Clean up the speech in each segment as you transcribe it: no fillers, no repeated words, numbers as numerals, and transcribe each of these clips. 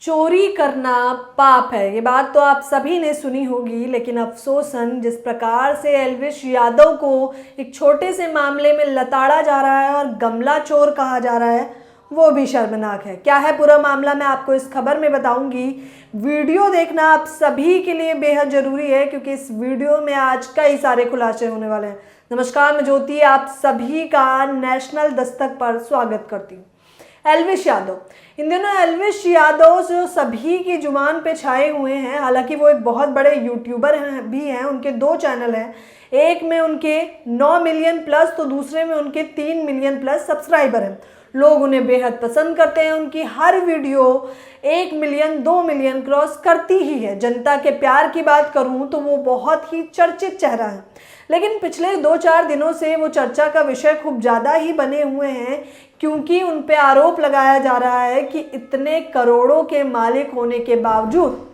चोरी करना पाप है, ये बात तो आप सभी ने सुनी होगी। लेकिन अफसोसन जिस प्रकार से एल्विश यादव को एक छोटे से मामले में लताड़ा जा रहा है और गमला चोर कहा जा रहा है, वो भी शर्मनाक है। क्या है पूरा मामला, मैं आपको इस खबर में बताऊंगी। वीडियो देखना आप सभी के लिए बेहद ज़रूरी है, क्योंकि इस वीडियो में आज कई सारे खुलासे होने वाले हैं। नमस्कार, मैं ज्योति आप सभी का नेशनल दस्तक पर स्वागत करती हूँ। एल्विश यादव, इन दिनों एल्विश यादव जो सभी की जुबान पे छाए हुए हैं। हालांकि वो एक बहुत बड़े यूट्यूबर भी हैं, उनके 2 चैनल हैं। एक में उनके 9 मिलियन प्लस तो दूसरे में उनके 3 मिलियन प्लस सब्सक्राइबर हैं। लोग उन्हें बेहद पसंद करते हैं। उनकी हर वीडियो 1 मिलियन 2 मिलियन क्रॉस करती ही है। जनता के प्यार की बात करूं तो वो बहुत ही चर्चित चेहरा है। लेकिन पिछले 2-4 दिनों से वो चर्चा का विषय खूब ज़्यादा ही बने हुए हैं, क्योंकि उन पे आरोप लगाया जा रहा है कि इतने करोड़ों के मालिक होने के बावजूद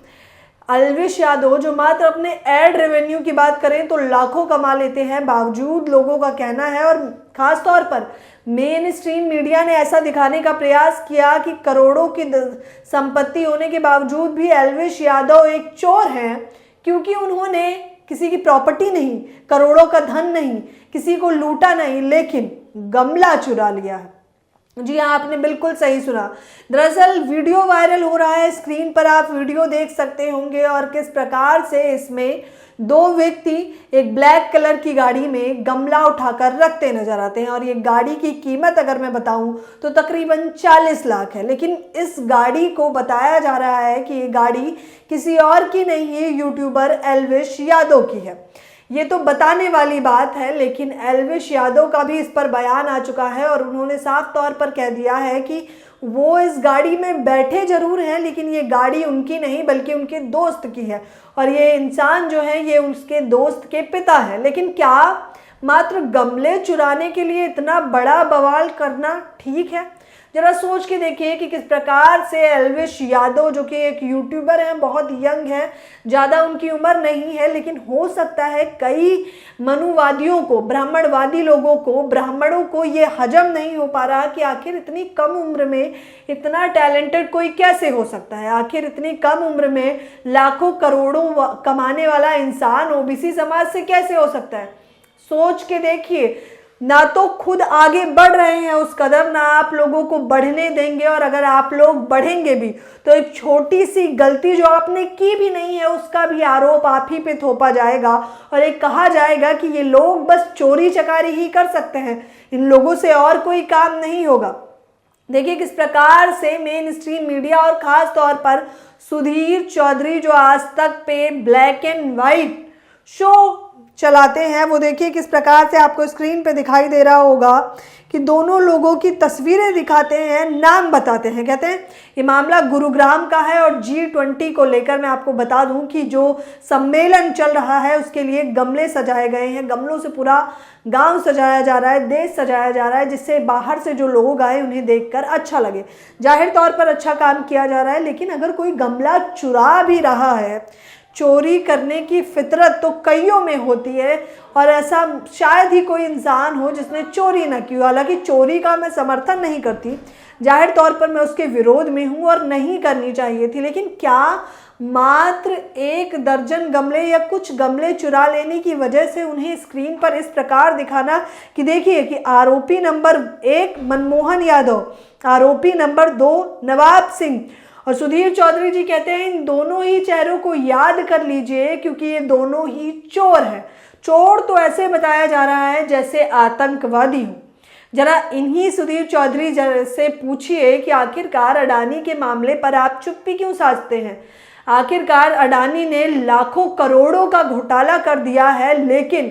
एल्विश यादव, जो मात्र अपने एड रेवेन्यू की बात करें तो लाखों कमा लेते हैं, बावजूद लोगों का कहना है और ख़ास तौर पर मेन स्ट्रीम मीडिया ने ऐसा दिखाने का प्रयास किया कि करोड़ों की संपत्ति होने के बावजूद भी एल्विश यादव एक चोर हैं, क्योंकि उन्होंने किसी की प्रॉपर्टी नहीं, करोड़ों का धन नहीं, किसी को लूटा नहीं, लेकिन गमला चुरा लिया है। जी हाँ, आपने बिल्कुल सही सुना। दरअसल वीडियो वायरल हो रहा है, स्क्रीन पर आप वीडियो देख सकते होंगे और किस प्रकार से इसमें 2 व्यक्ति एक ब्लैक कलर की गाड़ी में गमला उठाकर रखते नजर आते हैं। और ये गाड़ी की कीमत अगर मैं बताऊं तो तकरीबन 40 लाख है। लेकिन इस गाड़ी को बताया जा रहा है कि ये गाड़ी किसी और की नहीं है, यूट्यूबर एल्विश यादव की है। ये तो बताने वाली बात है, लेकिन एल्विश यादव का भी इस पर बयान आ चुका है और उन्होंने साफ तौर पर कह दिया है कि वो इस गाड़ी में बैठे जरूर हैं, लेकिन ये गाड़ी उनकी नहीं बल्कि उनके दोस्त की है। और ये इंसान जो है ये उसके दोस्त के पिता है। लेकिन क्या मात्र गमले चुराने के लिए इतना बड़ा बवाल करना ठीक है? जरा सोच के देखिए कि किस प्रकार से एल्विश यादव, जो कि एक यूट्यूबर हैं, बहुत यंग है, ज़्यादा उनकी उम्र नहीं है, लेकिन हो सकता है कई मनुवादियों को, ब्राह्मणवादी लोगों को, ब्राह्मणों को ये हजम नहीं हो पा रहा कि आखिर इतनी कम उम्र में इतना टैलेंटेड कोई कैसे हो सकता है। आखिर इतनी कम उम्र में लाखों करोड़ों कमाने वाला इंसान ओबीसी समाज से कैसे हो सकता है? सोच के देखिए। ना तो खुद आगे बढ़ रहे हैं उस कदर, ना आप लोगों को बढ़ने देंगे, और अगर आप लोग बढ़ेंगे भी तो एक छोटी सी गलती जो आपने की भी नहीं है उसका भी आरोप आप ही पे थोपा जाएगा और एक कहा जाएगा कि ये लोग बस चोरी चकारी ही कर सकते हैं, इन लोगों से और कोई काम नहीं होगा। देखिए किस प्रकार से मेन स्ट्रीम मीडिया और ख़ास तौर पर सुधीर चौधरी, जो आज तक पे ब्लैक एंड वाइट शो चलाते हैं, वो देखिए किस प्रकार से आपको स्क्रीन पे दिखाई दे रहा होगा कि दोनों लोगों की तस्वीरें दिखाते हैं, नाम बताते हैं। कहते हैं ये मामला गुरुग्राम का है और G20 को लेकर मैं आपको बता दूं कि जो सम्मेलन चल रहा है उसके लिए गमले सजाए गए हैं। गमलों से पूरा गांव सजाया जा रहा है, देश सजाया जा रहा है, जिससे बाहर से जो लोग आए उन्हें देखकर अच्छा लगे। जाहिर तौर पर अच्छा काम किया जा रहा है। लेकिन अगर कोई गमला चुरा भी रहा है, चोरी करने की फितरत तो कईयों में होती है और ऐसा शायद ही कोई इंसान हो जिसने चोरी ना की हो। हालांकि चोरी का मैं समर्थन नहीं करती, जाहिर तौर पर मैं उसके विरोध में हूँ और नहीं करनी चाहिए थी। लेकिन क्या मात्र 1 दर्जन गमले या कुछ गमले चुरा लेने की वजह से उन्हें स्क्रीन पर इस प्रकार दिखाना कि देखिए कि आरोपी नंबर 1 मनमोहन यादव, आरोपी नंबर 2 नवाब सिंह, और सुधीर चौधरी जी कहते हैं इन दोनों ही चेहरों को याद कर लीजिए क्योंकि ये दोनों ही चोर हैं। चोर तो ऐसे बताया जा रहा है जैसे आतंकवादी हो। जरा इन्हीं सुधीर चौधरी से पूछिए कि आखिरकार अडानी के मामले पर आप चुप्पी क्यों साधते हैं? आखिरकार अडानी ने लाखों करोड़ों का घोटाला कर दिया है, लेकिन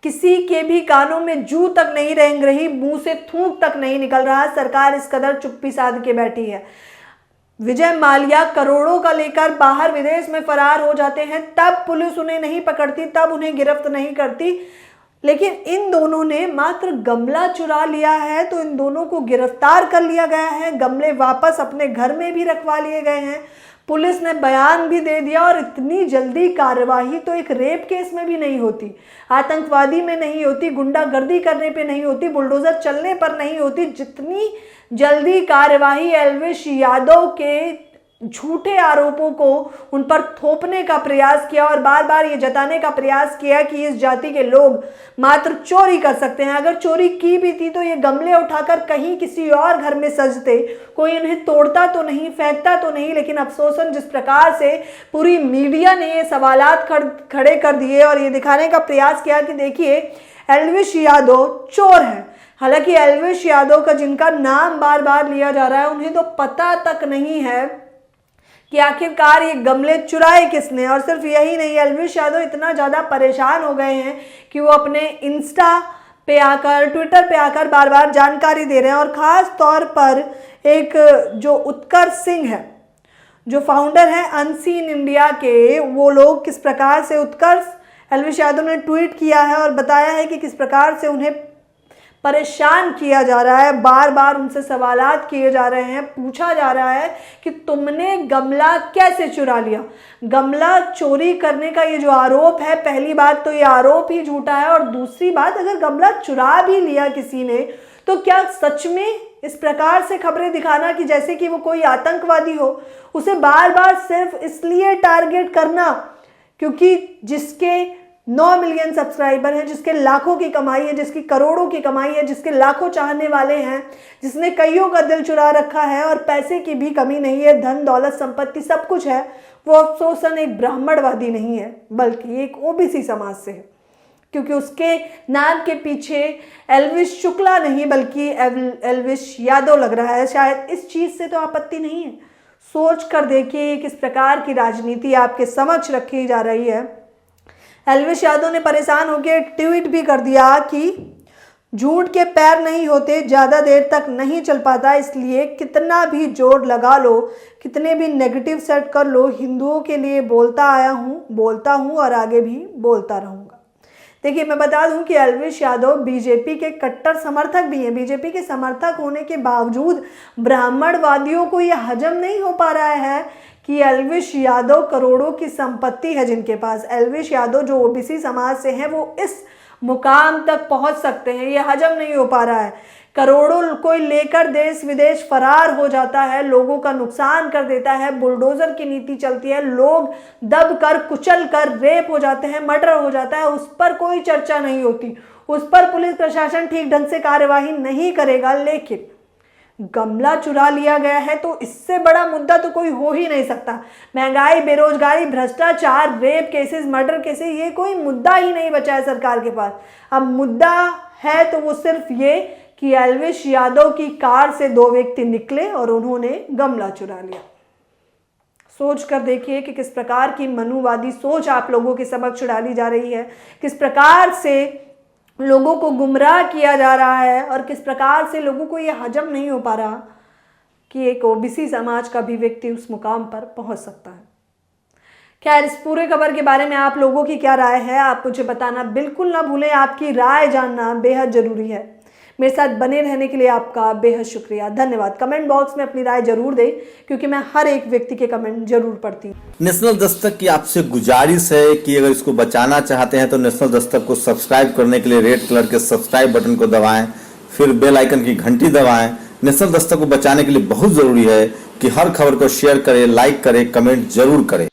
किसी के भी कानों में जू तक नहीं रेंग रही, मुंह से थूक तक नहीं निकल रहा। सरकार इस कदर चुप्पी साध के बैठी है। विजय माल्या करोड़ों का लेकर बाहर विदेश में फरार हो जाते हैं, तब पुलिस उन्हें नहीं पकड़ती, तब उन्हें गिरफ्त नहीं करती। लेकिन इन दोनों ने मात्र गमला चुरा लिया है तो इन दोनों को गिरफ्तार कर लिया गया है। गमले वापस अपने घर में भी रखवा लिए गए हैं। पुलिस ने बयान भी दे दिया और इतनी जल्दी कार्रवाई तो एक रेप केस में भी नहीं होती, आतंकवादी में नहीं होती, गुंडागर्दी करने पे नहीं होती, बुलडोजर चलने पर नहीं होती, जितनी जल्दी कार्रवाई एल्विश यादव के झूठे आरोपों को उन पर थोपने का प्रयास किया और बार बार ये जताने का प्रयास किया कि इस जाति के लोग मात्र चोरी कर सकते हैं। अगर चोरी की भी थी तो ये गमले उठाकर कहीं किसी और घर में सजते, कोई उन्हें तोड़ता तो नहीं, फेंकता तो नहीं। लेकिन अफसोसन जिस प्रकार से पूरी मीडिया ने ये सवालात खड़े कर दिए और ये दिखाने का प्रयास किया कि देखिए एल्विश यादव चोर है। हालांकि एल्विश यादव का जिनका नाम बार बार लिया जा रहा है उन्हें तो पता तक नहीं है कि आखिरकार ये गमले चुराए किसने। और सिर्फ यही नहीं, एल्विश यादव इतना ज़्यादा परेशान हो गए हैं कि वो अपने इंस्टा पे आकर, ट्विटर पे आकर बार बार जानकारी दे रहे हैं। और ख़ास तौर पर एक जो उत्कर्ष सिंह है, जो फाउंडर हैं अनसीन इंडिया के, वो लोग किस प्रकार से उत्कर्ष एल्विश यादव ने ट्वीट किया है और बताया है कि किस प्रकार से उन्हें परेशान किया जा रहा है। बार बार उनसे सवालात किए जा रहे हैं, पूछा जा रहा है कि तुमने गमला कैसे चुरा लिया। गमला चोरी करने का ये जो आरोप है, पहली बात तो ये आरोप ही झूठा है और दूसरी बात, अगर गमला चुरा भी लिया किसी ने तो क्या सच में इस प्रकार से खबरें दिखाना कि जैसे कि वो कोई आतंकवादी हो, उसे बार बार सिर्फ इसलिए टारगेट करना क्योंकि जिसके 9 मिलियन सब्सक्राइबर हैं, जिसके लाखों की कमाई है, जिसकी करोड़ों की कमाई है, जिसके लाखों चाहने वाले हैं, जिसने कईयों का दिल चुरा रखा है और पैसे की भी कमी नहीं है, धन दौलत संपत्ति सब कुछ है, वो अफसोसन एक ब्राह्मणवादी नहीं है बल्कि एक ओबीसी समाज से है। क्योंकि उसके नाम के पीछे एल्विश शुक्ला नहीं बल्कि एल्विश यादव लग रहा है। शायद इस चीज़ से तो आपत्ति नहीं है। सोच कर देखिए किस प्रकार की राजनीति आपके समक्ष रखी जा रही है। एल्विश यादव ने परेशान होकर ट्वीट भी कर दिया कि झूठ के पैर नहीं होते, ज़्यादा देर तक नहीं चल पाता, इसलिए कितना भी जोर लगा लो, कितने भी नेगेटिव सेट कर लो, हिंदुओं के लिए बोलता हूँ और आगे भी बोलता रहूँगा। देखिए, मैं बता दूं कि एल्विश यादव बीजेपी के कट्टर समर्थक भी हैं। बीजेपी के समर्थक होने के बावजूद ब्राह्मणवादियों को यह हजम नहीं हो पा रहा है कि एल्विश यादव करोड़ों की संपत्ति है जिनके पास। एल्विश यादव जो ओबीसी समाज से हैं वो इस मुकाम तक पहुंच सकते हैं, ये हजम नहीं हो पा रहा है। करोड़ों कोई लेकर देश विदेश फरार हो जाता है, लोगों का नुकसान कर देता है, बुलडोजर की नीति चलती है, लोग दब कर कुचल कर रेप हो जाते हैं, मर्डर हो जाता है, उस पर कोई चर्चा नहीं होती, उस पर पुलिस प्रशासन ठीक ढंग से कार्यवाही नहीं करेगा। लेकिन गमला चुरा लिया गया है तो इससे बड़ा मुद्दा तो कोई हो ही नहीं सकता। महंगाई, बेरोजगारी, भ्रष्टाचार, रेप केसेस, मर्डर केसेस, ये कोई मुद्दा ही नहीं बचा है सरकार के पास। अब मुद्दा है तो वो सिर्फ ये कि एल्विश यादव की कार से 2 व्यक्ति निकले और उन्होंने गमला चुरा लिया। सोच कर देखिए कि किस प्रकार की मनुवादी सोच आप लोगों के समक्ष डाली जा रही है, किस प्रकार से लोगों को गुमराह किया जा रहा है और किस प्रकार से लोगों को यह हजम नहीं हो पा रहा कि एक ओबीसी समाज का भी व्यक्ति उस मुकाम पर पहुंच सकता है। खैर, इस पूरे खबर के बारे में आप लोगों की क्या राय है, आप मुझे बताना बिल्कुल ना भूलें। आपकी राय जानना बेहद ज़रूरी है। मेरे साथ बने रहने के लिए आपका बेहद शुक्रिया, धन्यवाद। कमेंट बॉक्स में अपनी राय जरूर दें क्योंकि मैं हर एक व्यक्ति के कमेंट जरूर पढ़ती हूँ। नेशनल दस्तक की आपसे गुजारिश है कि अगर इसको बचाना चाहते हैं तो नेशनल दस्तक को सब्सक्राइब करने के लिए रेड कलर के सब्सक्राइब बटन को दबाएं, फिर बेल आइकन की घंटी दबाएं। नेशनल दस्तक को बचाने के लिए बहुत जरूरी है कि हर खबर को शेयर करें, लाइक करें, कमेंट जरूर करें।